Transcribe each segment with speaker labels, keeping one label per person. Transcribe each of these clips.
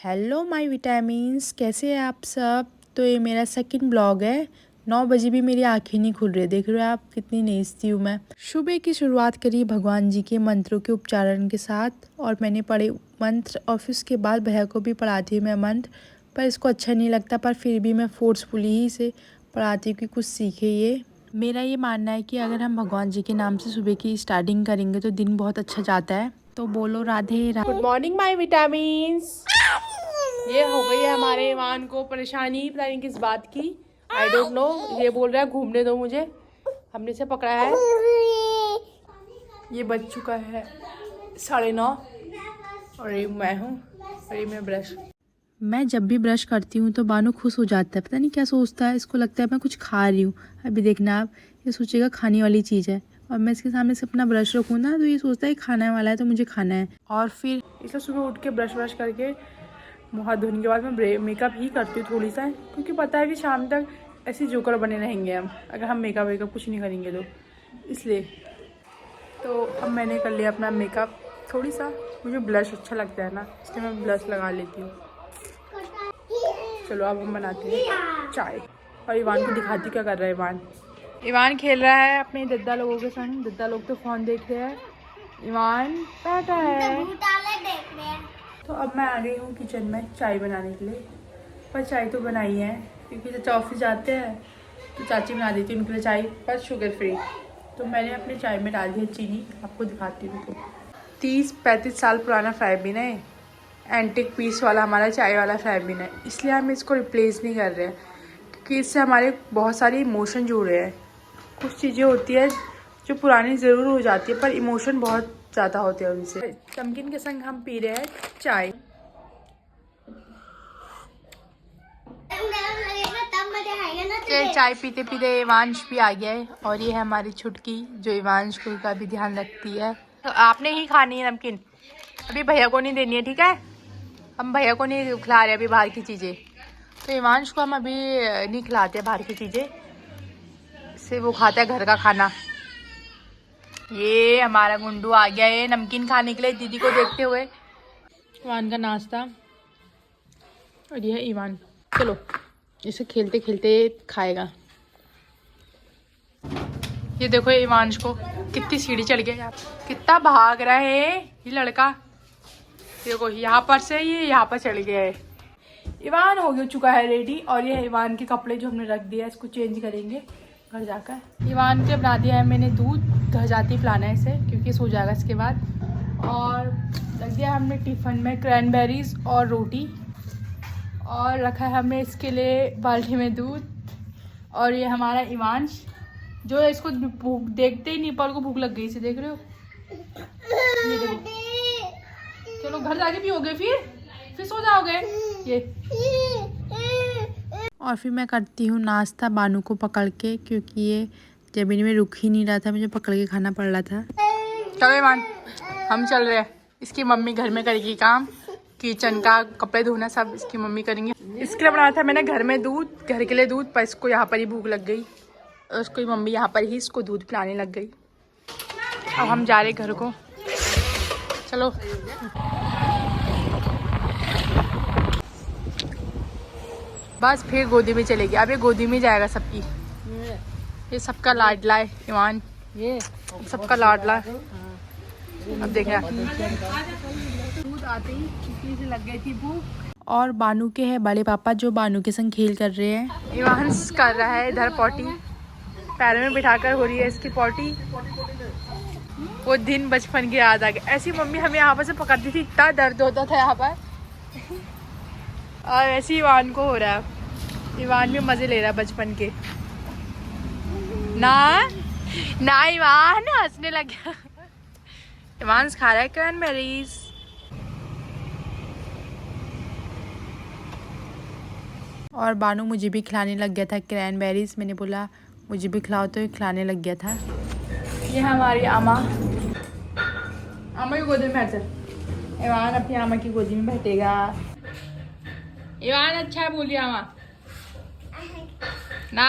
Speaker 1: Hello my vitamins, कैसे हैं आप सब। तो ये मेरा सेकंड ब्लॉग है। 9 बजे भी मेरी आंखें नहीं खुल रही, देख रहे हो आप कितनी नेस्ती हूँ मैं। सुबह की शुरुआत करी भगवान जी के मंत्रों के उच्चारण के साथ और मैंने पढ़े मंत्र और फिर उसके बाद भैया को भी पढ़ाती हूँ मैं मंत्र, पर इसको अच्छा नहीं लगता, पर फिर भी मैं फोर्सफुली ही इसे पढ़ाती हूँ कि कुछ सीखे ये। मेरा ये मानना है कि अगर हम भगवान जी के नाम से सुबह की स्टार्टिंग करेंगे तो दिन बहुत अच्छा जाता है। तो बोलो Radhe Radhe. Good morning my vitamins. ये हो गई है हमारे ईमान को परेशानी, पता नहीं किस बात की, आई डोंट नो। ये बोल रहा है घूमने दो मुझे, हमने इसे पकड़ा है। ये बज चुका है 9:30 और ये मैं हूँ और ये मैं ब्रश। मैं जब भी ब्रश करती हूँ तो बानू खुश हो जाता है, पता नहीं क्या सोचता है, इसको लगता है मैं कुछ खा रही हूँ। अभी देखना आप, ये सोचेगा खाने वाली चीज़ है और मैं इसके सामने से अपना ब्रश रखूँ ना तो ये सोचता है खाने वाला है तो मुझे खाना है। और फिर इसलिए सुबह उठ के ब्रश करके मुँह हाथ धोने के बाद मैं मेकअप ही करती हूँ थोड़ी सा, क्योंकि पता है कि शाम तक ऐसे जोकर बने रहेंगे हम अगर हम मेकअप वेकअप कुछ नहीं करेंगे तो, इसलिए। तो अब मैंने कर लिया अपना मेकअप थोड़ी सा, मुझे ब्लश अच्छा लगता है ना, इसलिए मैं ब्लश लगा लेती हूँ। चलो अब हम बनाते हैं चाय और इवान को दिखाती क्या कर रहा है इवान। इवान खेल रहा है अपने दद्दा लोगों के संग, दद्दा लोग तो फ़ोन देख रहे हैं, इवान बैठा है। तो अब मैं आ गई हूँ किचन में चाय बनाने के लिए, पर चाय तो बनाई है क्योंकि चाचा ऑफिस जाते हैं तो चाची बना देती है उनके लिए चाय, पर शुगर फ्री। तो मैंने अपने चाय में डाल दिया चीनी, आपको दिखाती हूँ। 30-35 साल पुराना फ्राइबिन है, एंटिक पीस वाला हमारा चाय वाला फ्राइबिन है, इसलिए हम इसको रिप्लेस नहीं कर रहे हैं क्योंकि इससे हमारे बहुत सारे इमोशन जुड़े हैं। कुछ चीज़ें होती है जो पुरानी ज़रूर हो जाती है पर इमोशन बहुत ज़्यादा होते हैं उनसे। नमकीन के संग हम पी रहे हैं चाय। चाय पीते पीते इवांश भी आ गया है और ये है हमारी छुटकी जो इवांश को का भी ध्यान रखती है। तो आपने ही खानी है नमकीन, अभी भैया को नहीं देनी है, ठीक है। हम भैया को नहीं खिला रहे अभी बाहर की चीज़ें, तो इवांश को हम अभी नहीं खिलाते बाहर की चीज़ें, इससे वो खाता है घर का खाना। ये हमारा गुंडू आ गया है नमकीन खाने के लिए दीदी को देखते हुए। इवान का नाश्ता और ये है इवान, चलो इसे खेलते खेलते खाएगा। ये देखो इवांश को कितनी सीढ़ी चढ़ गया, कितना भाग रहा है ये लड़का। देखो यहाँ पर से ये यहाँ पर चढ़ गया है। इवान हो चुका है रेडी और ये इवान के कपड़े जो हमने रख दिया इसको चेंज करेंगे घर जाकर। इवान के बना दिया है मैंने दूध, घर जाते ही पिलाना है इसे क्योंकि सो जाएगा इसके बाद। और रख दिया हमने टिफ़िन में क्रैनबेरीज और रोटी, और रखा है हमने इसके लिए बाल्टी में दूध। और ये हमारा इवांश जो है, इसको भूख देखते ही नहीं पर को भूख लग गई इसे, देख रहे हो ये देखो। चलो घर जाके पियोगे फिर सो जाओगे ये। और फिर मैं करती हूँ नाश्ता बानू को पकड़ के, क्योंकि ये जमीन में रुक ही नहीं रहा था, मुझे पकड़ के खाना पड़ रहा था। चलो इवान हम चल रहे हैं, इसकी मम्मी घर में करेगी काम, किचन का कपड़े धोना सब इसकी मम्मी करेंगे। इसके लिए बनाया था मैंने घर में दूध, घर के लिए दूध, पर इसको यहाँ पर ही भूख लग गई और उसको मम्मी यहाँ पर ही इसको दूध पिलाने लग गई। अब हम जा रहे घर को, चलो। बस फिर गोदी में चलेगी, अब ये गोदी में जाएगा सबकी। ये सबका लाडला है इवान, ये सबका लाडला है। अब देखना दूध आते ही किसी से लग गई थी भूख। और बानू के है बड़े पापा जो बानू के संग खेल कर रहे हैं। इवान कर रहा है इधर पॉटी, पैरों में बिठाकर हो रही है इसकी पॉटी। वो दिन बचपन की याद आ गई, ऐसी मम्मी हमें यहाँ पर से पकड़ती थी, इतना दर्द होता था यहाँ पर। और ऐसे इवान को हो रहा है, इवान भी मजे ले रहा है बचपन के। ना इवान हंसने लग गया। इवान खा रहा है क्रैनबेरीज। और बानू मुझे भी खिलाने लग गया था क्रैनबेरीज, मैंने बोला मुझे भी खिलाओ तो खिलाने लग गया था। ये हमारी आमा की गोदी में बैठ जा। इवान अपनी आमा की गोदी में बैठेगा। इवान अच्छा है बोलिए आमा ना।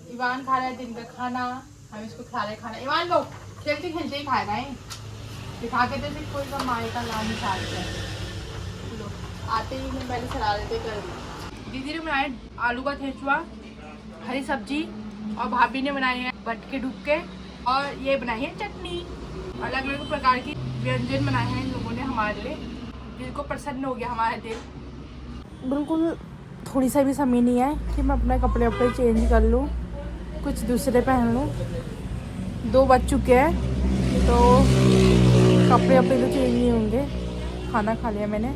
Speaker 1: इवान खा रहा है दिन का खाना, हम इसको खिला रहे खाना। इवान लो खेलते खेलते ही खाएगा है, दिखा के तो कोई का माए का नाम निकालते हैं। लो आते ही मैं पहले शरारतें कर दी। दीदी ने बनाए आलू का ठेचुआ, हरी सब्जी, और भाभी ने बनाए हैं भटके डुबके, और ये बनाई है चटनी। अलग अलग प्रकार की व्यंजन बनाए हैं इन लोगों ने हमारे लिए। दिल को प्रसन्न हो गया हमारा दिल। बिल्कुल थोड़ी सा भी समय नहीं है कि मैं अपने कपड़े वपड़े चेंज कर लूँ, कुछ दूसरे पहन लूँ। 2 बज चुके हैं तो कपड़े वपड़े तो चेंज नहीं होंगे। खाना खा लिया मैंने,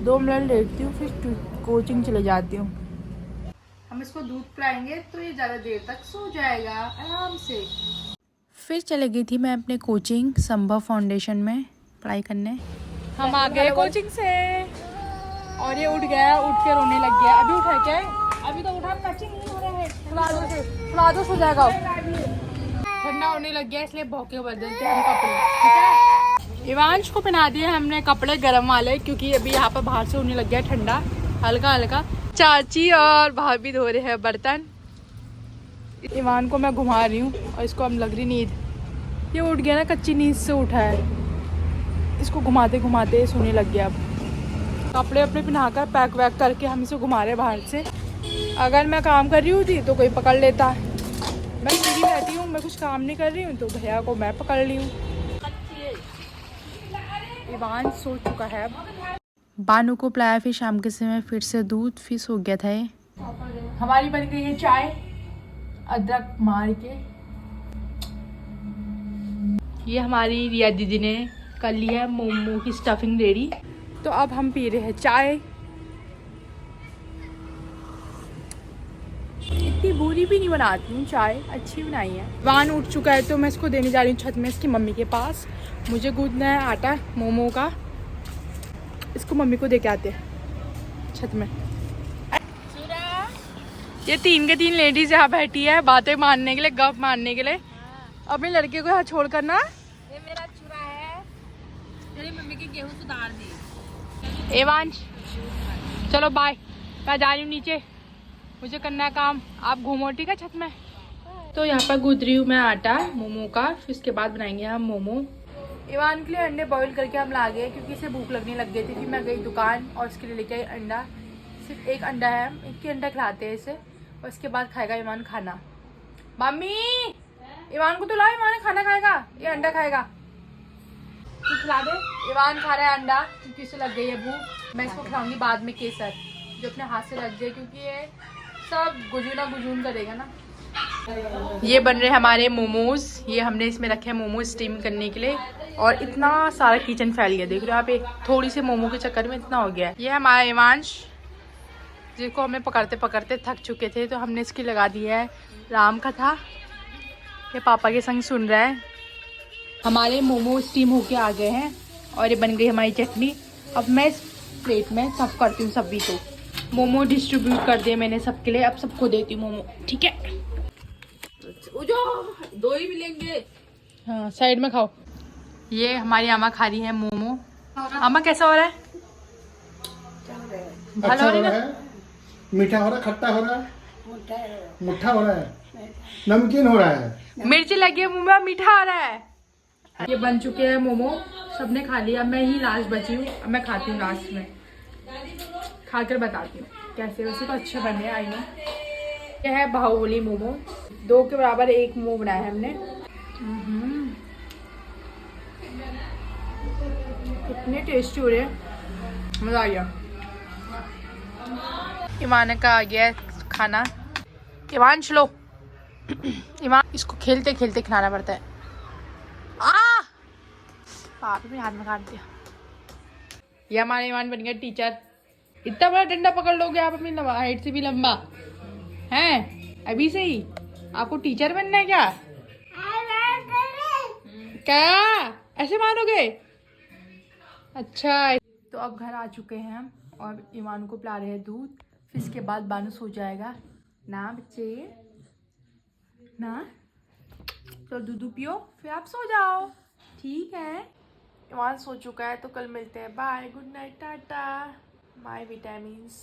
Speaker 1: 2 मिनट लेटती हूँ, फिर कोचिंग चले जाती हूँ। हम इसको दूध पिलाएंगे तो ये ज़्यादा देर तक सो जाएगा आराम से। फिर चले गई थी मैं अपने कोचिंग संभव फाउंडेशन में पढ़ाई करने। हम आ गए कोचिंग से और ये उठ गया, उठ के रोने लग गया। अभी उठा क्या है? अभी तो उठा, मैचिंग नहीं हो रहा है। सुला दो, सो जाएगा। ठंडा होने लग गया इसलिए भौंके बदलते हम कपड़े, ठीक है। इवांश को पहना दिए हमने कपड़े गर्म वाले, क्योंकि अभी यहाँ पर बाहर से होने लग गया ठंडा हल्का हल्का। चाची और भाभी धो रहे हैं बर्तन। इवान को मैं घुमा रही हूँ और इसको हम लग रही नींद। ये उठ गया ना, कच्ची नींद से उठा है। इसको घुमाते घुमाते सोने लग गया। अब कपड़े अपने पहनाकर पैक वैक करके हम इसे घुमा रहे बाहर से। अगर मैं काम कर रही होती तो कोई पकड़ लेता। मैं फ्री रहती हूँ, मैं कुछ काम नहीं कर रही हूँ तो भैया को मैं पकड़ ली हूँ। इवान सो चुका है। बानू को पिलाया, फिर शाम के समय फिर से दूध, फिर सो गया था ये। हमारी बन गई है चाय अदरक मार के। ये हमारी रिया दीदी ने कर लिया मोमो की स्टफिंग रेडी, तो अब हम पी रहे हैं चाय। इतनी बुरी भी नहीं बनाती हूँ चाय, अच्छी बनाई है। वान उठ चुका है तो मैं इसको देने जा रही हूँ छत में इसकी मम्मी के पास। मुझे गूंदना है आटा मोमो का, इसको मम्मी को दे के आते हैं छत में। ये 3 के 3 लेडीज यहाँ बैठी है बातें मारने के लिए, गप मारने के लिए। अपने लड़के को यहाँ छोड़ कर ना,
Speaker 2: ये मेरा चूरा है, तेरी मम्मी की गेहूं सुधार दी।
Speaker 1: एवांश चलो बाय, मैं जा रही हूँ नीचे, मुझे करना है काम। आप घूमो ठीक है छत में। तो यहाँ पर गूंद रही हूँ मैं आटा मोमो का, फिर उसके बाद बनाएंगे हम मोमो। इवान के लिए अंडे बॉईल करके हम ला गए क्योंकि इसे भूख लगने लग गई थी। फिर मैं गई दुकान और उसके लिए लेके आई अंडा। सिर्फ 1 अंडा है, एक ही अंडा खिलाते हैं इसे, और उसके बाद खाएगा इवान खाना। मम्मी इवान को तो लाओ, इवान खाना खाएगा, ये अंडा खाएगा, तू खिला दे। इवान खा रहा है अंडा क्योंकि इसे लग गई है भूख। मैं इसको खिलाऊंगी बाद में केसर, जो अपने हाथ से लग गए, क्योंकि ये सब गुजून करेगा ना। ये बन रहे हमारे मोमोज। ये हमने इसमें रखे हैं मोमोज स्टीम करने के लिए, और इतना सारा किचन फैल गया, देख रहे हो आप। एक थोड़ी से मोमो के चक्कर में इतना हो गया है। ये हमारा इवांश, जिसको हमें पकड़ते पकड़ते थक चुके थे, तो हमने इसकी लगा दी है राम कथा। ये पापा के संग सुन रहा है। हमारे मोमो स्टीम होके आ गए हैं और ये बन गई हमारी चटनी। अब मैं इस प्लेट में सर्व करती हूँ सभी को। मोमो डिस्ट्रीब्यूट कर दिए मैंने सबके लिए, अब सबको देती हूँ मोमो, ठीक है।
Speaker 2: जो 2 ही मिलेंगे।
Speaker 1: हाँ साइड में खाओ। ये हमारी आमा खा रही है मोमो। आमा कैसा हो रहा है?
Speaker 3: अच्छा हो रहा है, मीठा हो रहा है, खट्टा हो रहा है, मुट्ठा हो रहा है, नमकीन हो रहा है,
Speaker 1: मिर्ची लगी है मुंह में, मीठा आ रहा है। ये बन चुके हैं मोमो, सबने खा लिया, मैं ही लास्ट बची हूँ। अब मैं खाती हूँ लास्ट में, खाकर बताती हूँ कैसे। वैसे तो अच्छे बने आई नो। यह है बाहुबली मोमो, 2 के बराबर 1 मोमो बनाया है हमने। कितने टेस्टी हो रहे हैं, मजा आ गया। ईमान का आ गया खाना। इवांश लो, इवान इसको खेलते खेलते खिलाना पड़ता है। पापा भी हाथ में काट दिया। ये हमारे ईमान बन गया टीचर। इतना बड़ा डंडा पकड़ लोगे आप अपनी हाइट से भी लंबा हैं? अभी से ही आपको टीचर बनना है क्या? क्या ऐसे मारोगे? अच्छा। तो अब घर आ चुके हैं हम और ईमान को पिला रहे हैं दूध। फिर इसके बाद बानू सो जाएगा ना बच्चे ना, तो दूध पियो फिर आप सो जाओ, ठीक है। ईमान सो चुका है तो कल मिलते हैं। Bye, good night, tata, my vitamins.